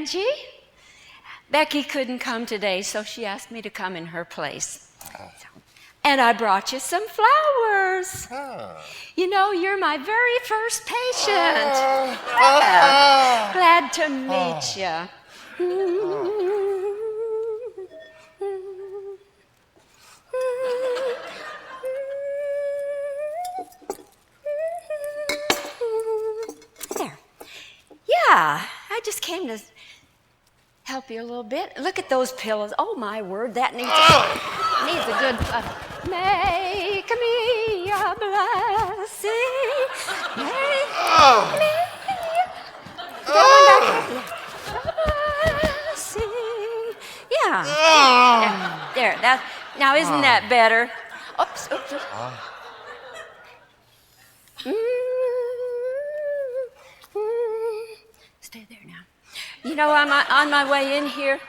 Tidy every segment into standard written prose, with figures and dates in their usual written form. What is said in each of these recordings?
Angie. Becky couldn't come today, so she asked me to come in her place. And I brought you some flowers. You know, you're my very first patient. Glad to meet you. There. Yeah, I just came to help you a little bit. Look at those pillows. Oh, my word, that needs a good... make me a blessing. Make me a blessing. Yeah. There. That. Now, isn't that better? Oops. Stay there now. You know, I'm on my way in here.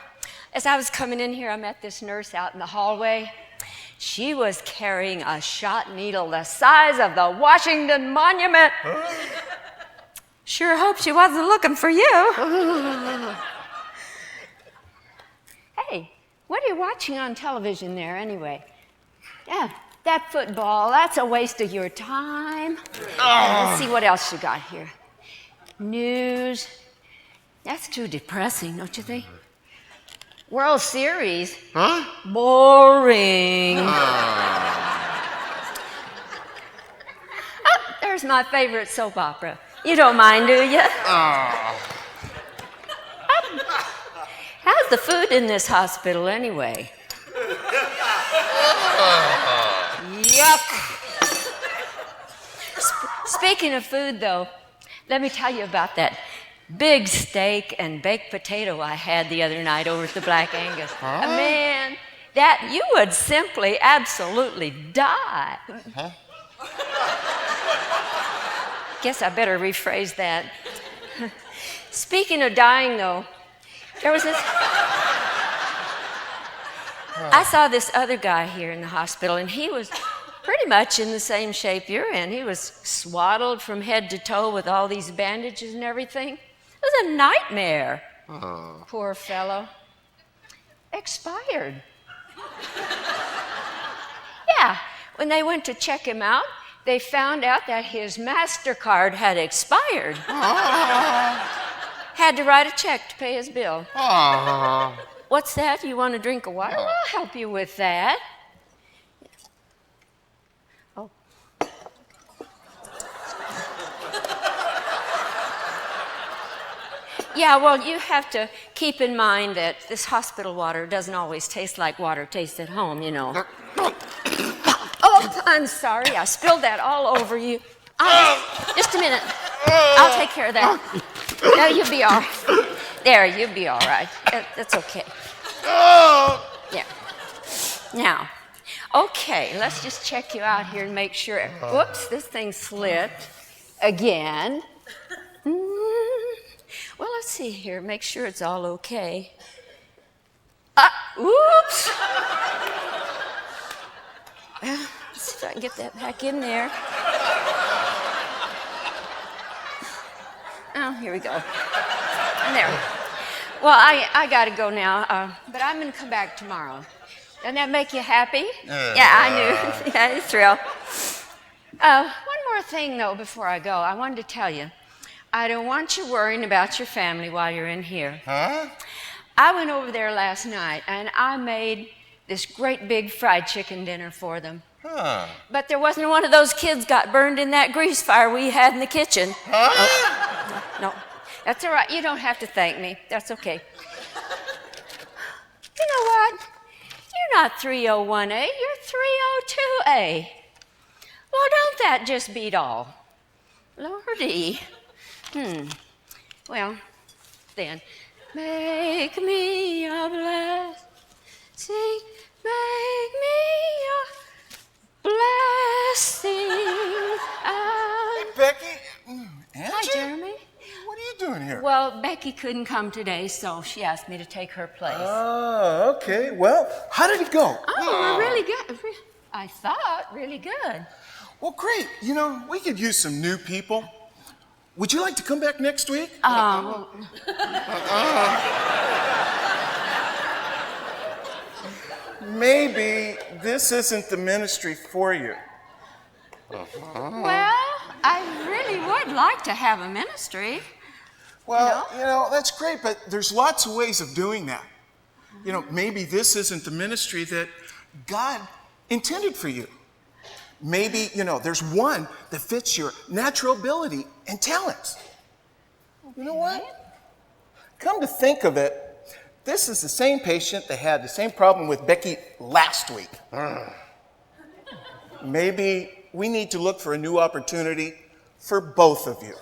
As I was coming in here, I met this nurse out in the hallway. She was carrying a shot needle the size of the Washington Monument. Sure hope she wasn't looking for you. Hey, what are you watching on television there anyway? Yeah, that football, that's a waste of your time. Let's see what else you got here. News. That's too depressing, don't you think? World Series? Huh? Boring. Oh, there's my favorite soap opera. You don't mind, do you? How's the food in this hospital anyway? Yuck. Speaking of food, though, let me tell you about that big steak and baked potato I had the other night over at the Black Angus. Man, that you would simply, absolutely die. Guess I better rephrase that. Speaking of dying, though, there was this... I saw this other guy here in the hospital, and he was pretty much in the same shape you're in. He was swaddled from head to toe with all these bandages and everything. It was a nightmare. Poor fellow. Expired. Yeah, when they went to check him out, they found out that his MasterCard had expired. Had to write a check to pay his bill. What's that? You want a drink of water? Well, I'll help you with that. Oh. Yeah, well, you have to keep in mind that this hospital water doesn't always taste like water tastes at home, you know. Oh, I'm sorry. I spilled that all over you. Just a minute. I'll take care of that. No, you'll be all right. There, you'll be all right. That's okay. Yeah. Now, okay, let's just check you out here and make sure. Whoops, this thing slipped again. Well, let's see here. Make sure it's all okay. Oops. Well, let's see if I can get that back in there. Oh, here we go. There. Well, I got to go now, but I'm going to come back tomorrow. Doesn't that make you happy? Yeah, I knew. Yeah, it's real. One more thing, though, before I go. I wanted to tell you, I don't want you worrying about your family while you're in here. Huh? I went over there last night, and I made this great big fried chicken dinner for them. Huh? But there wasn't one of those kids got burned in that grease fire we had in the kitchen. Huh? Oh, no. That's all right. You don't have to thank me. That's okay. You know what? You're not 301A. You're 302A. Well, don't that just beat all? Lordy. Well, then, make me a blessing. Make me a blessing. Hey, Becky. Angie? Hi, Jeremy. What are you doing here? Well, Becky couldn't come today, so she asked me to take her place. Oh, okay. Well, how did it go? Oh, really good. I thought really good. Well, great. You know, we could use some new people. would you like to come back next week? Maybe this isn't the ministry for you. Well, I really would like to have a ministry. Well, that's great, but there's lots of ways of doing that. Maybe this isn't the ministry that God intended for you. Maybe, there's one that fits your natural ability and talents. You know what? Come to think of it, this is the same patient that had the same problem with Becky last week. Maybe we need to look for a new opportunity for both of you.